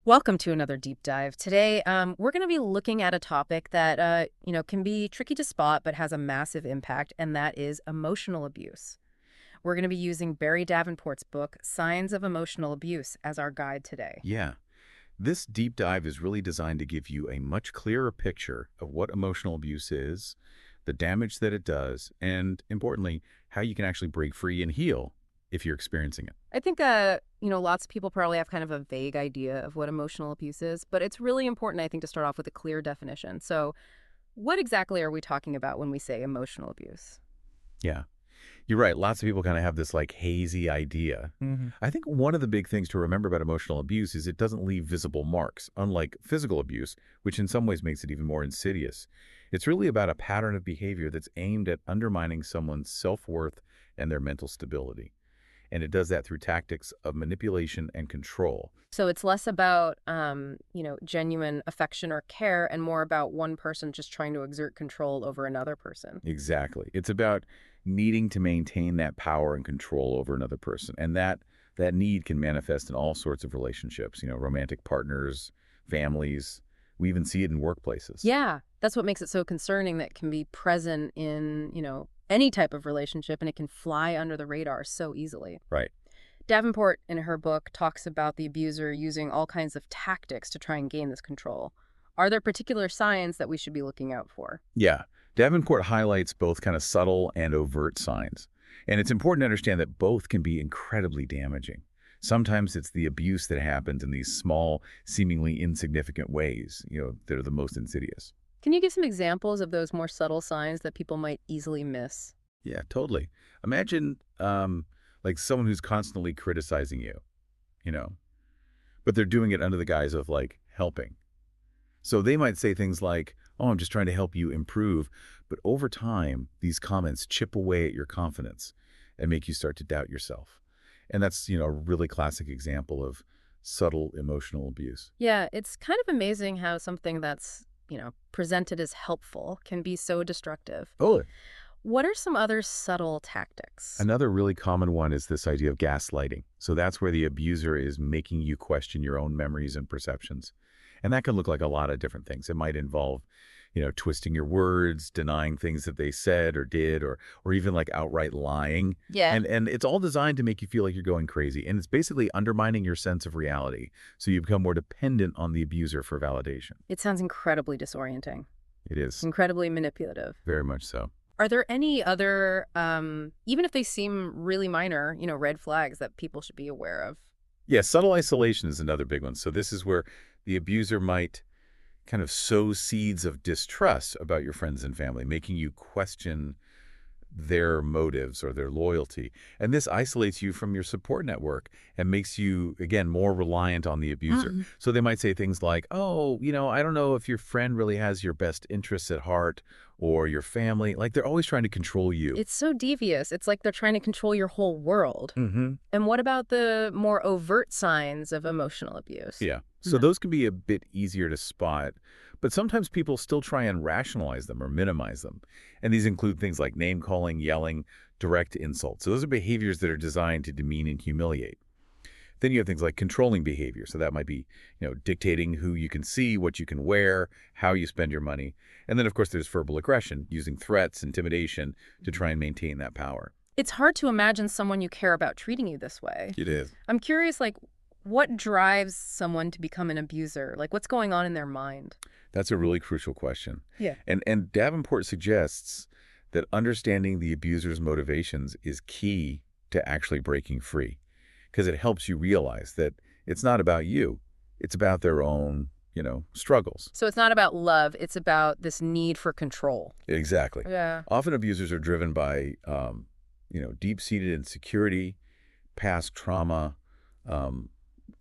Welcome to another deep dive. Today, we're going to be looking at a topic that, can be tricky to spot, but has a massive impact, and that is emotional abuse. We're going to be using Barrie Davenport's book, Signs of Emotional Abuse, as our guide today. Yeah, this deep dive is really designed to give you a much clearer picture of what emotional abuse is, the damage that it does, and importantly, how you can actually break free and heal if you're experiencing it. I think, lots of people probably have kind of a vague idea of what emotional abuse is, but it's really important, I think, to start off with a clear definition. So, what exactly are we talking about when we say emotional abuse? Yeah, you're right. Lots of people kind of have this like hazy idea. I think one of the big things to remember about emotional abuse is it doesn't leave visible marks, unlike physical abuse, which in some ways makes it even more insidious. It's really about a pattern of behavior that's aimed at undermining someone's self-worth and their mental stability. And it does that through tactics of manipulation and control. So it's less about, genuine affection or care and more about one person just trying to exert control over another person. Exactly. It's about needing to maintain that power and control over another person. And that need can manifest in all sorts of relationships, romantic partners, families. We even see it in workplaces. Yeah, that's what makes it so concerning that it can be present in, any type of relationship and it can fly under the radar so easily. Right. Davenport, in her book, talks about the abuser using all kinds of tactics to try and gain this control. Are there particular signs that we should be looking out for? Yeah. Davenport highlights both kind of subtle and overt signs. And it's important to understand that both can be incredibly damaging. Sometimes it's the abuse that happens in these small, seemingly insignificant ways, that are the most insidious. Can you give some examples of those more subtle signs that people might easily miss? Yeah, totally. Imagine like someone who's constantly criticizing you, you know, but they're doing it under the guise of like helping. So they might say things like, "Oh, I'm just trying to help you improve." But over time, these comments chip away at your confidence and make you start to doubt yourself. And that's, a really classic example of subtle emotional abuse. Yeah, it's kind of amazing how something that's, presented as helpful can be so destructive. Oh, What are some other subtle tactics? another really common one is this idea of gaslighting. So that's where the abuser is making you question your own memories and perceptions. And that can look like a lot of different things. It might involve, twisting your words, denying things that they said or did, or even like outright lying. Yeah. And it's all designed to make you feel like you're going crazy. And it's basically undermining your sense of reality. So you become more dependent on the abuser for validation. It sounds incredibly disorienting, It is incredibly manipulative. very much so. Are there any other, even if they seem really minor, red flags that people should be aware of? Yeah, subtle isolation is another big one. So this is where the abuser might kind of sow seeds of distrust about your friends and family, making you question their motives or their loyalty. And this isolates you from your support network and makes you, again, more reliant on the abuser. So they might say things like, "Oh, I don't know if your friend really has your best interests at heart or your family." Like they're always trying to control you. It's so devious. It's like they're trying to control your whole world. Mm-hmm. And what about the more overt signs of emotional abuse? Yeah. So Mhm. those can be a bit easier to spot, but sometimes people still try and rationalize them or minimize them. And these include things like name calling, yelling, direct insults. So those are behaviors that are designed to demean and humiliate. Then you have things like controlling behavior. So that might be, dictating who you can see, what you can wear, how you spend your money. And then, of course, there's verbal aggression, using threats, intimidation to try and maintain that power. It's hard to imagine someone you care about treating you this way. It is. I'm curious, what drives someone to become an abuser? Like, what's going on in their mind? That's a really crucial question. Yeah. And Davenport suggests that understanding the abuser's motivations is key to actually breaking free, because it helps you realize that it's not about you. It's about their own, struggles. So it's not about love. It's about this need for control. Exactly. Yeah. Often abusers are driven by, deep-seated insecurity, past trauma, um,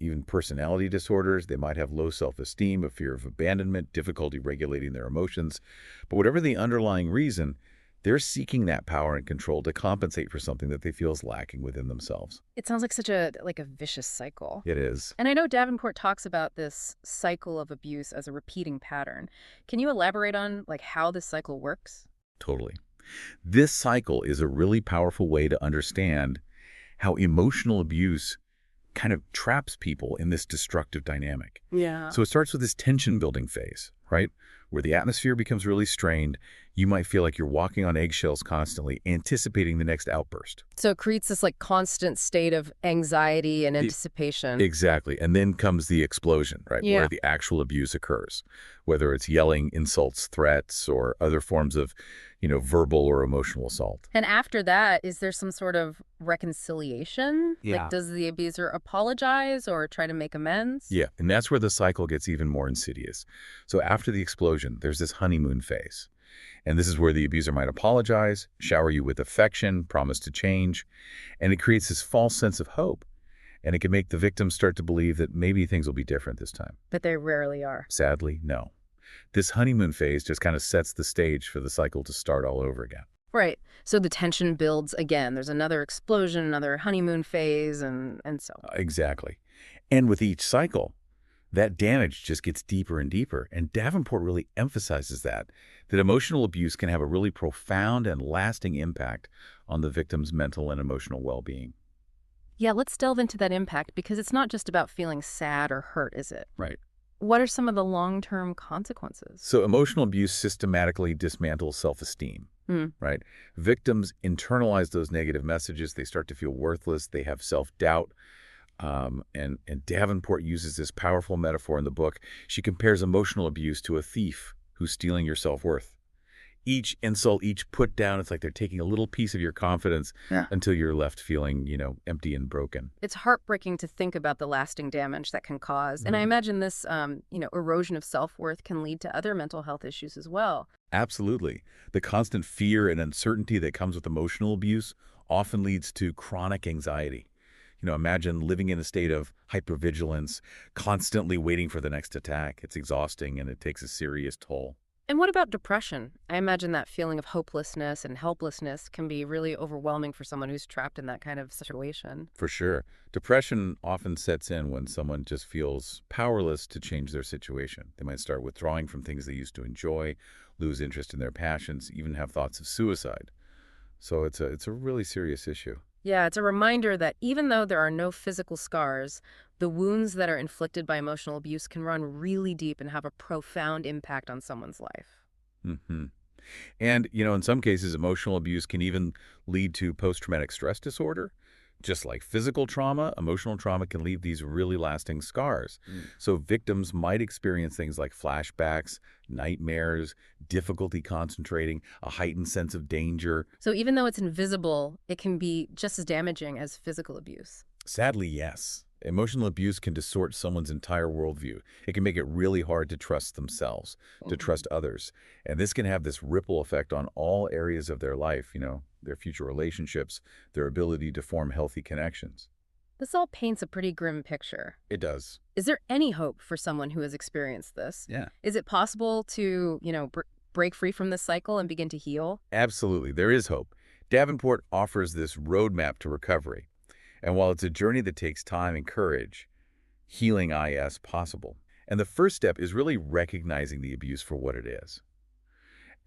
even personality disorders. They might have low self-esteem, a fear of abandonment, difficulty regulating their emotions. But whatever the underlying reason, they're seeking that power and control to compensate for something that they feel is lacking within themselves. It sounds like such a vicious cycle. It is. And I know Davenport talks about this cycle of abuse as a repeating pattern. Can you elaborate on how this cycle works? Totally. This cycle is a really powerful way to understand how emotional abuse kind of traps people in this destructive dynamic. Yeah. So it starts with this tension building phase, right? Where the atmosphere becomes really strained. You might feel like you're walking on eggshells constantly, anticipating the next outburst. So it creates this like constant state of anxiety and E- anticipation. Exactly. And then comes the explosion, right? Yeah. Where the actual abuse occurs, whether it's yelling, insults, threats, or other forms of, verbal or emotional assault. And after that, is there some sort of reconciliation? Like, Yeah. does the abuser apologize or try to make amends? Yeah. And that's where the cycle gets even more insidious. So after the explosion, there's this honeymoon phase. And this is where the abuser might apologize, shower you with affection, promise to change, and it creates this false sense of hope. And it can make the victim start to believe that maybe things will be different this time. But they rarely are. Sadly, no. This honeymoon phase just kind of sets the stage for the cycle to start all over again. Right. So the tension builds again. There's another explosion, another honeymoon phase, and so on. Exactly. And with each cycle, that damage just gets deeper and deeper. And Davenport really emphasizes that emotional abuse can have a really profound and lasting impact on the victim's mental and emotional well-being. Yeah, let's delve into that impact because it's not just about feeling sad or hurt, is it? Right. What are some of the long-term consequences? So emotional abuse systematically dismantles self-esteem, Hmm. right? Victims internalize those negative messages. They start to feel worthless. They have self-doubt. And Davenport uses this powerful metaphor in the book. She compares emotional abuse to a thief who's stealing your self-worth. Each insult, each put down, it's like they're taking a little piece of your confidence until you're left feeling, empty and broken. It's heartbreaking to think about the lasting damage that can cause. And I imagine this, erosion of self-worth can lead to other mental health issues as well. Absolutely. The constant fear and uncertainty that comes with emotional abuse often leads to chronic anxiety. Imagine living in a state of hypervigilance, constantly waiting for the next attack. It's exhausting and it takes a serious toll. And what about depression? I imagine that feeling of hopelessness and helplessness can be really overwhelming for someone who's trapped in that kind of situation. For sure. Depression often sets in when someone just feels powerless to change their situation. They might start withdrawing from things they used to enjoy, lose interest in their passions, even have thoughts of suicide. So it's a really serious issue. Yeah, it's a reminder that even though there are no physical scars, the wounds that are inflicted by emotional abuse can run really deep and have a profound impact on someone's life. hmm And, in some cases, emotional abuse can even lead to post-traumatic stress disorder. Just like physical trauma, emotional trauma can leave these really lasting scars. So victims might experience things like flashbacks, nightmares, difficulty concentrating, a heightened sense of danger. So even though it's invisible, it can be just as damaging as physical abuse. Sadly, yes. Emotional abuse can distort someone's entire worldview. It can make it really hard to trust themselves, to trust others. And this can have this ripple effect on all areas of their life, their future relationships, their ability to form healthy connections. This all paints a pretty grim picture. It does. Is there any hope for someone who has experienced this? Yeah. Is it possible to, break free from this cycle and begin to heal? Absolutely. There is hope. Davenport offers this roadmap to recovery. And while it's a journey that takes time and courage, healing is possible. And the first step is really recognizing the abuse for what it is.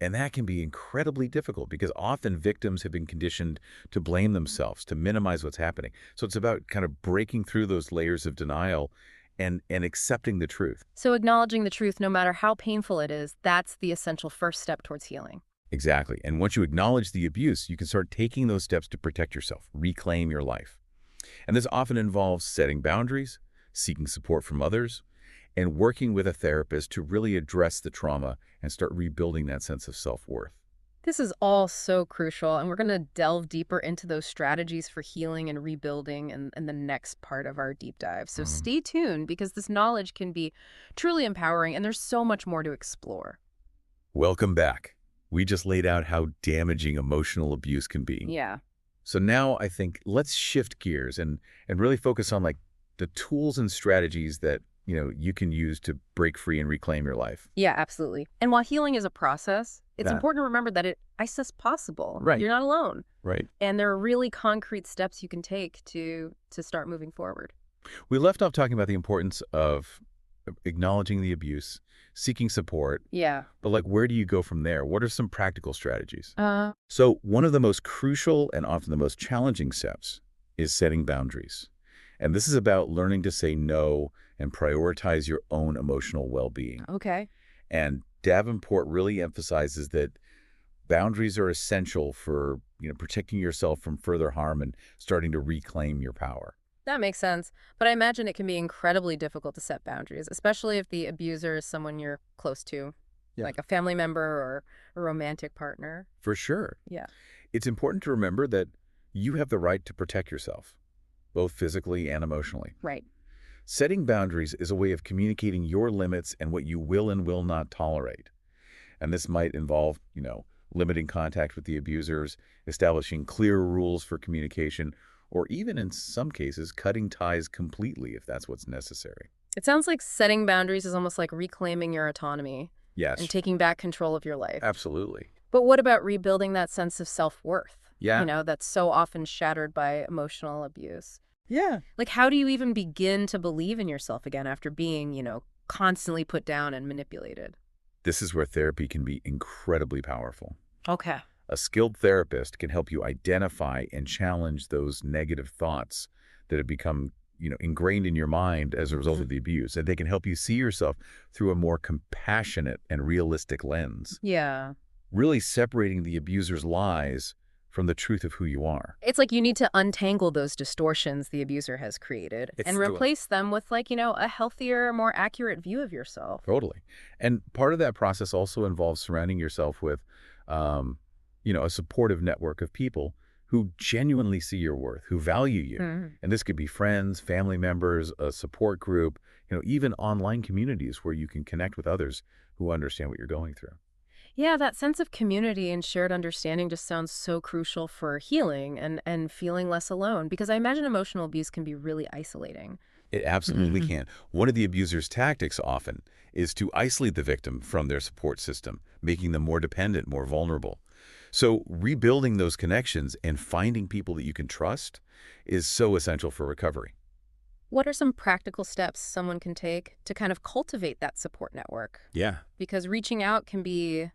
And that can be incredibly difficult because often victims have been conditioned to blame themselves, to minimize what's happening. So it's about kind of breaking through those layers of denial and accepting the truth. So acknowledging the truth, no matter how painful it is, that's the essential first step towards healing. Exactly. And once you acknowledge the abuse, you can start taking those steps to protect yourself, reclaim your life. And this often involves setting boundaries, seeking support from others, and working with a therapist to really address the trauma and start rebuilding that sense of self-worth. This is all so crucial, and we're going to delve deeper into those strategies for healing and rebuilding in the next part of our deep dive. So stay tuned because this knowledge can be truly empowering, and there's so much more to explore. Welcome back. We just laid out how damaging emotional abuse can be. Yeah. So now I think let's shift gears and really focus on like the tools and strategies that, you can use to break free and reclaim your life. Yeah, absolutely. And while healing is a process, it's Yeah. important to remember that it's just possible. Right. You're not alone. Right. And there are really concrete steps you can take to start moving forward. We left off talking about the importance of acknowledging the abuse, seeking support, Yeah. but like where do you go from there? What are some practical strategies? So one of the most crucial and often the most challenging steps is setting boundaries. And this is about learning to say no and prioritize your own emotional well-being. Okay. And Davenport really emphasizes that boundaries are essential for, protecting yourself from further harm and starting to reclaim your power. That makes sense. But I imagine it can be incredibly difficult to set boundaries, especially if the abuser is someone you're close to, Yeah. like a family member or a romantic partner. For sure. Yeah. It's important to remember that you have the right to protect yourself, both physically and emotionally. Right. Setting boundaries is a way of communicating your limits and what you will and will not tolerate. And this might involve, limiting contact with the abusers, establishing clear rules for communication, or even in some cases, cutting ties completely if that's what's necessary. It sounds like setting boundaries is almost like reclaiming your autonomy and Yes, taking back control of your life. absolutely. But what about rebuilding that sense of self-worth? Yeah. That's so often shattered by emotional abuse. Yeah. Like, how do you even begin to believe in yourself again after being, constantly put down and manipulated? This is where therapy can be incredibly powerful. Okay. A skilled therapist can help you identify and challenge those negative thoughts that have become, ingrained in your mind as a result of the abuse. And they can help you see yourself through a more compassionate and realistic lens, Yeah. really separating the abuser's lies from the truth of who you are. It's like you need to untangle those distortions the abuser has created and replace them with, like, a healthier, more accurate view of yourself. Totally. And part of that process also involves surrounding yourself with, um, a supportive network of people who genuinely see your worth, who value you. Mhm. And this could be friends, family members, a support group, even online communities where you can connect with others who understand what you're going through. Yeah, that sense of community and shared understanding just sounds so crucial for healing and feeling less alone, because I imagine emotional abuse can be really isolating. It absolutely can. One of the abuser's tactics often is to isolate the victim from their support system, making them more dependent, more vulnerable. So rebuilding those connections and finding people that you can trust is so essential for recovery. What are some practical steps someone can take to kind of cultivate that support network? Yeah. Because reaching out can be,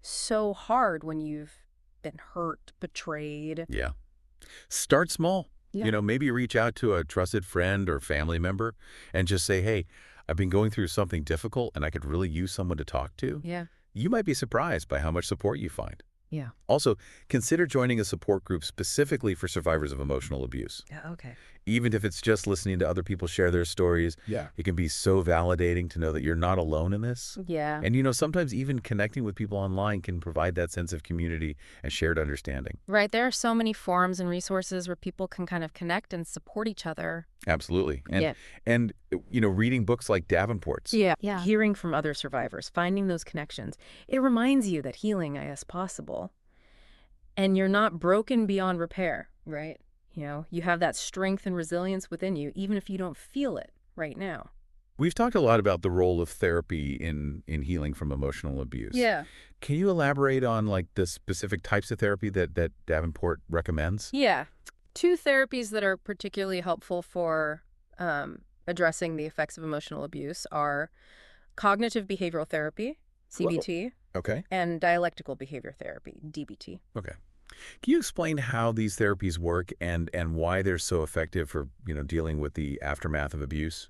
so hard when you've been hurt, betrayed. Yeah. Start small. Yeah. Maybe reach out to a trusted friend or family member and just say, hey, I've been going through something difficult and I could really use someone to talk to. Yeah. You might be surprised by how much support you find. Yeah. Also, consider joining a support group specifically for survivors of emotional abuse. Yeah. Okay. Even if it's just listening to other people share their stories, Yeah. it can be so validating to know that you're not alone in this. Yeah. And, sometimes even connecting with people online can provide that sense of community and shared understanding. Right. There are so many forums and resources where people can kind of connect and support each other. Absolutely. Yeah. And reading books like Davenport's. Yeah. Hearing from other survivors, finding those connections, it reminds you that healing is possible. And you're not broken beyond repair, right? You have that strength and resilience within you, even if you don't feel it right now. We've talked a lot about the role of therapy in healing from emotional abuse. Yeah. Can you elaborate on the specific types of therapy that Davenport recommends? Yeah. Two therapies that are particularly helpful for addressing the effects of emotional abuse are cognitive behavioral therapy, CBT, Okay. and dialectical behavior therapy, DBT. Okay. Can you explain how these therapies work and why they're so effective for, dealing with the aftermath of abuse?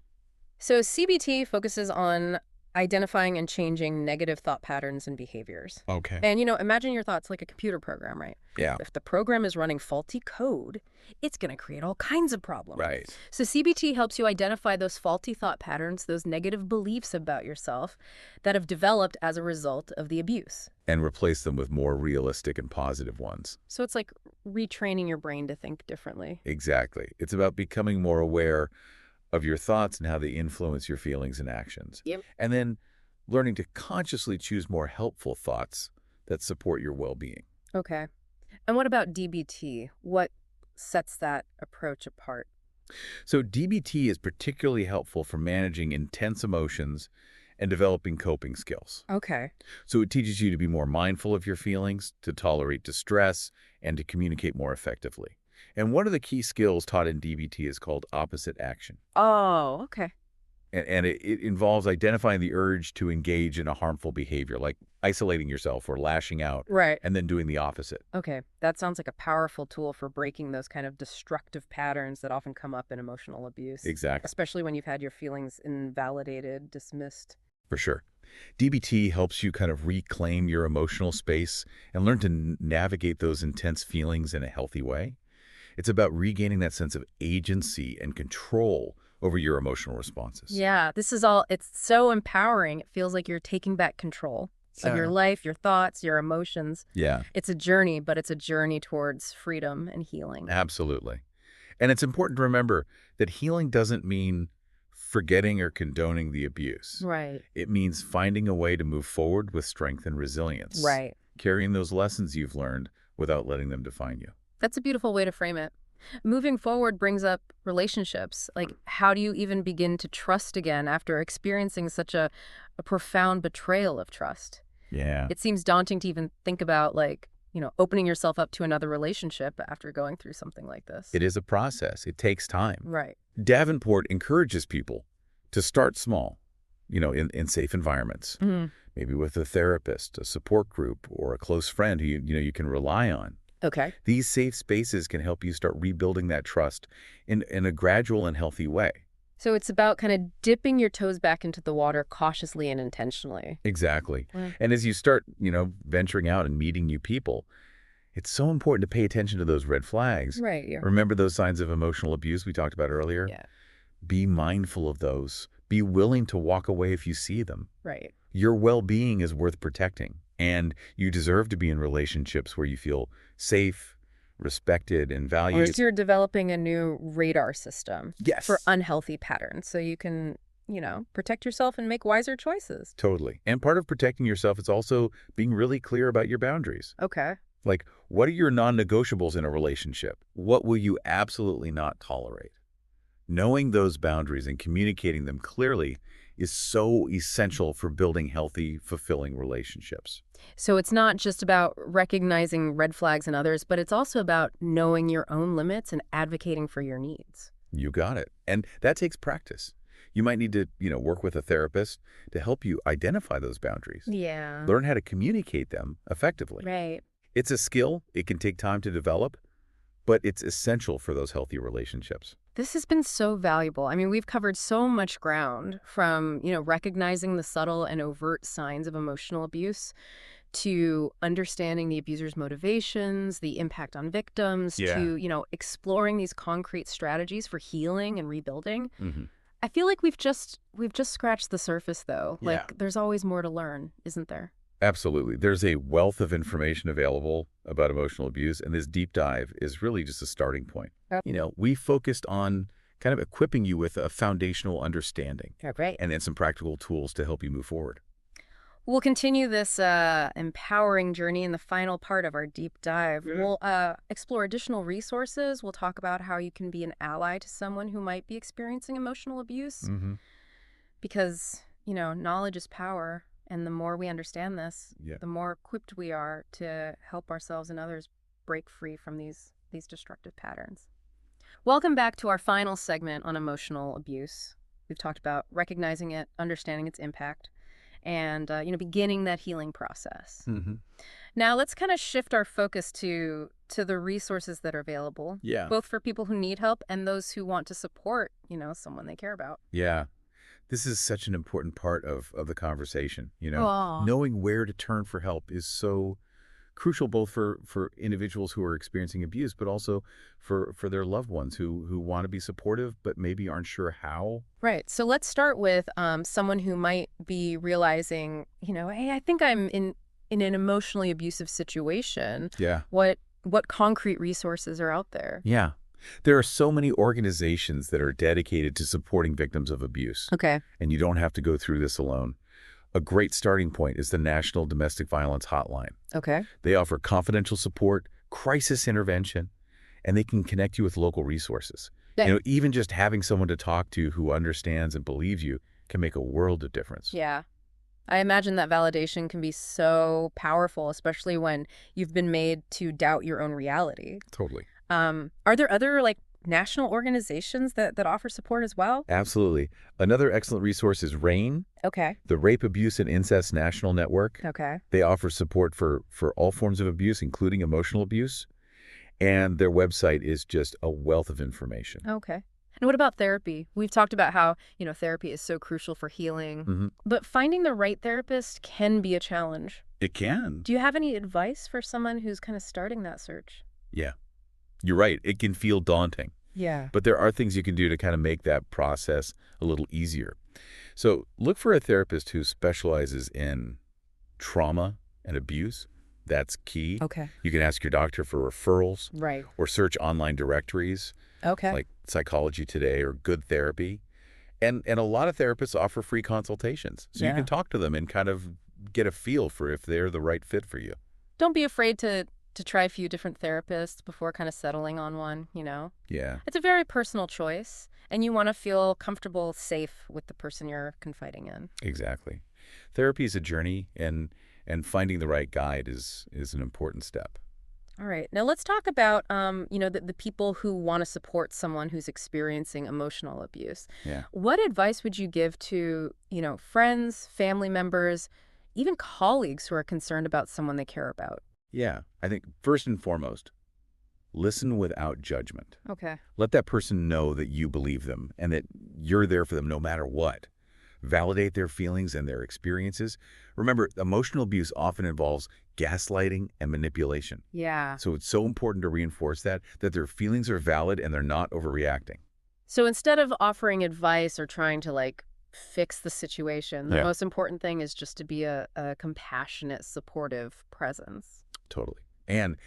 So CBT focuses on identifying and changing negative thought patterns and behaviors. Okay. And, imagine your thoughts like a computer program, right? Yeah. If the program is running faulty code, it's going to create all kinds of problems. Right. So CBT helps you identify those faulty thought patterns, those negative beliefs about yourself that have developed as a result of the abuse. And replace them with more realistic and positive ones. So it's like retraining your brain to think differently. Exactly. It's about becoming more aware of your thoughts and how they influence your feelings and actions. Yep. And then learning to consciously choose more helpful thoughts that support your well-being. Okay. And what about DBT? What sets that approach apart? So DBT is particularly helpful for managing intense emotions and developing coping skills. Okay. So it teaches you to be more mindful of your feelings, to tolerate distress, and to communicate more effectively. And one of the key skills taught in DBT is called opposite action. Oh, okay. And it involves identifying the urge to engage in a harmful behavior, like isolating yourself or lashing out, Right. and then doing the opposite. Okay, that sounds like a powerful tool for breaking those kind of destructive patterns that often come up in emotional abuse, Exactly. especially when you've had your feelings invalidated, dismissed. For sure. DBT helps you kind of reclaim your emotional space and learn to navigate those intense feelings in a healthy way. It's about regaining that sense of agency and control over your emotional responses. Yeah, this is all, it's so empowering. It feels like you're taking back control of your life, your thoughts, your emotions. Yeah, It's a journey, but it's a journey towards freedom and healing. absolutely. And it's important to remember that healing doesn't mean forgetting or condoning the abuse. Right, It means finding a way to move forward with strength and resilience, right. carrying those lessons you've learned without letting them define you. That's a beautiful way to frame it. Moving forward brings up relationships. Like, how do you even begin to trust again after experiencing such a profound betrayal of trust? Yeah. It seems daunting to even think about, like, opening yourself up to another relationship after going through something like this. It is a process. It takes time. Right. Davenport encourages people to start small, in safe environments, Mhm. maybe with a therapist, a support group, or a close friend who you can rely on. Okay. These safe spaces can help you start rebuilding that trust in a gradual and healthy way. So it's about kind of dipping your toes back into the water cautiously and intentionally. Exactly. Wow. And as you start, venturing out and meeting new people, it's so important to pay attention to those red flags. Right. Yeah. Remember those signs of emotional abuse we talked about earlier? Yeah. Be mindful of those. Be willing to walk away if you see them. Right. Your well-being is worth protecting, and you deserve to be in relationships where you feel safe, respected, and Or valued. so you're developing a new radar system for Yes, unhealthy patterns so you can, protect yourself and make wiser choices. totally. And part of protecting yourself is also being really clear about your boundaries. Okay. Like, what are your non-negotiables in a relationship? What will you absolutely not tolerate? Knowing those boundaries and communicating them clearly is so essential for building healthy, fulfilling relationships. So it's not just about recognizing red flags in others, but it's also about knowing your own limits and advocating for your needs. You got it. And that takes practice. You might need to, work with a therapist to help you identify those boundaries. Yeah. Learn how to communicate them effectively. Right. It's a skill. It can take time to develop, but it's essential for those healthy relationships. This has been so valuable. I mean, we've covered so much ground from, recognizing the subtle and overt signs of emotional abuse to understanding the abuser's motivations, the impact on victims, Yeah. to, exploring these concrete strategies for healing and rebuilding. Hmm. I feel like we've just scratched the surface though. Yeah. Like there's always more to learn, isn't there? Absolutely. There's a wealth of information available about emotional abuse, and this deep dive is really just a starting point. Yep. We focused on kind of equipping you with a foundational understanding Yeah, great. and then some practical tools to help you move forward. We'll continue this empowering journey in the final part of our deep dive. Yeah. We'll explore additional resources. We'll talk about how you can be an ally to someone who might be experiencing emotional abuse Mm-hmm. because, knowledge is power. And the more we understand this, Yeah. the more equipped we are to help ourselves and others break free from these destructive patterns. Welcome back to our final segment on emotional abuse. We've talked about recognizing it, understanding its impact, and beginning that healing process. Mm-hmm. Now let's kind of shift our focus to the resources that are available, Yeah. both for people who need help and those who want to support, someone they care about. Yeah. This is such an important part of the conversation, Aw. Knowing where to turn for help is so crucial both for individuals who are experiencing abuse, but also for their loved ones who want to be supportive but maybe aren't sure how. Right. So let's start with someone who might be realizing, hey, I think I'm in an emotionally abusive situation. Yeah. What concrete resources are out there? Yeah. There are so many organizations that are dedicated to supporting victims of abuse, Okay. and you don't have to go through this alone. A great starting point is the National Domestic Violence Hotline. Okay. They offer confidential support, crisis intervention, and they can connect you with local resources. Yeah. Even just having someone to talk to who understands and believes you can make a world of difference. Yeah. I imagine that validation can be so powerful, especially when you've been made to doubt your own reality. Totally. Are there other national organizations that offer support as well? Absolutely. Another excellent resource is RAIN, Okay. the Rape, Abuse, and Incest National Network. Okay. They offer support for all forms of abuse, including emotional abuse. And their website is just a wealth of information. Okay. And what about therapy? We've talked about how, therapy is so crucial for healing, hmm but finding the right therapist can be a challenge. It can. Do you have any advice for someone who's kind of starting that search? Yeah, you're right. It can feel daunting. Yeah. But there are things you can do to kind of make that process a little easier. So look for a therapist who specializes in trauma and abuse. That's key. Okay. You can ask your doctor for referrals Right. or search online directories Okay. like Psychology Today or Good Therapy. And a lot of therapists offer free consultations. So you Yeah. can talk to them and kind of get a feel for if they're the right fit for you. Don't be afraid to try a few different therapists before kind of settling on one. Yeah, It's a very personal choice, and you want to feel comfortable, safe with the person you're confiding in. exactly. Therapy is a journey, and finding the right guide is an important step. All right. Now let's talk about, the people who want to support someone who's experiencing emotional abuse. Yeah. What advice would you give to, friends, family members, even colleagues who are concerned about someone they care about? Yeah, I think first and foremost, listen without judgment. Okay. Let that person know that you believe them and that you're there for them no matter what. Validate their feelings and their experiences. Remember, emotional abuse often involves gaslighting and manipulation. Yeah. So it's so important to reinforce that their feelings are valid and they're not overreacting. So instead of offering advice or trying to fix the situation, the Yeah. most important thing is just to be a compassionate, supportive presence. Totally. And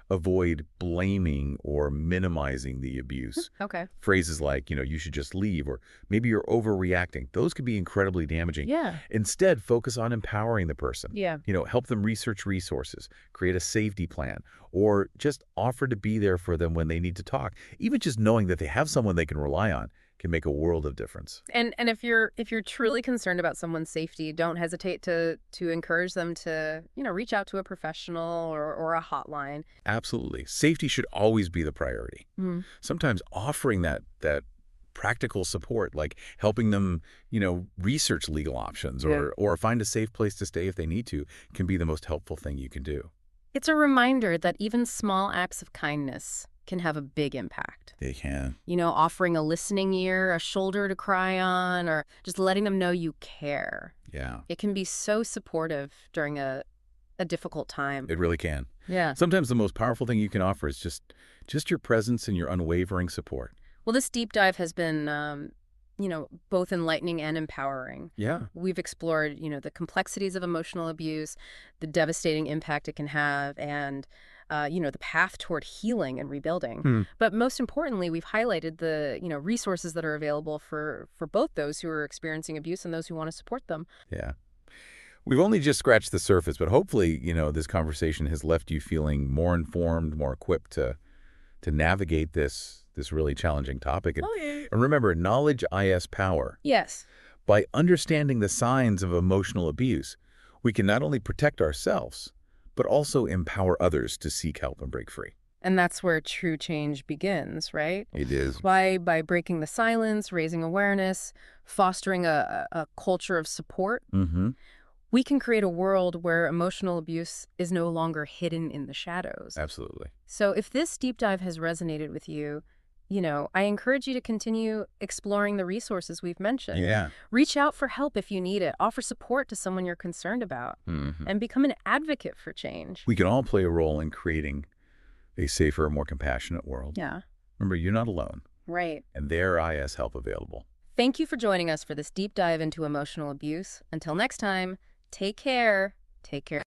avoid blaming or minimizing the abuse. Okay. Phrases like, you should just leave, or maybe you're overreacting. Those could be incredibly damaging. Yeah. Instead, focus on empowering the person. Yeah. Help them research resources, create a safety plan, or just offer to be there for them when they need to talk. Even just knowing that they have someone they can rely on can make a world of difference. And if you're truly concerned about someone's safety, don't hesitate to encourage them to, reach out to a professional or a hotline. Absolutely. Safety should always be the priority. Mm. Sometimes offering that practical support, like helping them, research legal options or find a safe place to stay if they need to, can be the most helpful thing you can do. It's a reminder that even small acts of kindness can have a big impact. They can. Offering a listening ear, a shoulder to cry on, or just letting them know you care. Yeah, It can be so supportive during a difficult time. it really can. Yeah. Sometimes the most powerful thing you can offer is just your presence and your unwavering support. Well, this deep dive has been, both enlightening and empowering. Yeah. We've explored, the complexities of emotional abuse, the devastating impact it can have, and, the path toward healing and rebuilding. But most importantly, we've highlighted the, resources that are available for both those who are experiencing abuse and those who want to support them. Yeah. We've only just scratched the surface, but hopefully, this conversation has left you feeling more informed, more equipped to navigate this really challenging topic. Oh, yeah. And remember, knowledge is power. Yes. By understanding the signs of emotional abuse, we can not only protect ourselves, but also empower others to seek help and break free. And that's where true change begins, right? It is. By breaking the silence, raising awareness, fostering a culture of support, Mm-hmm. we can create a world where emotional abuse is no longer hidden in the shadows. Absolutely. So if this deep dive has resonated with you, I encourage you to continue exploring the resources we've mentioned. Yeah. Reach out for help if you need it. Offer support to someone you're concerned about. Mm-hmm. And become an advocate for change. We can all play a role in creating a safer, more compassionate world. Yeah. Remember, you're not alone, Right. and there is help available. Thank you for joining us for this deep dive into emotional abuse. Until next time, take care. Take care.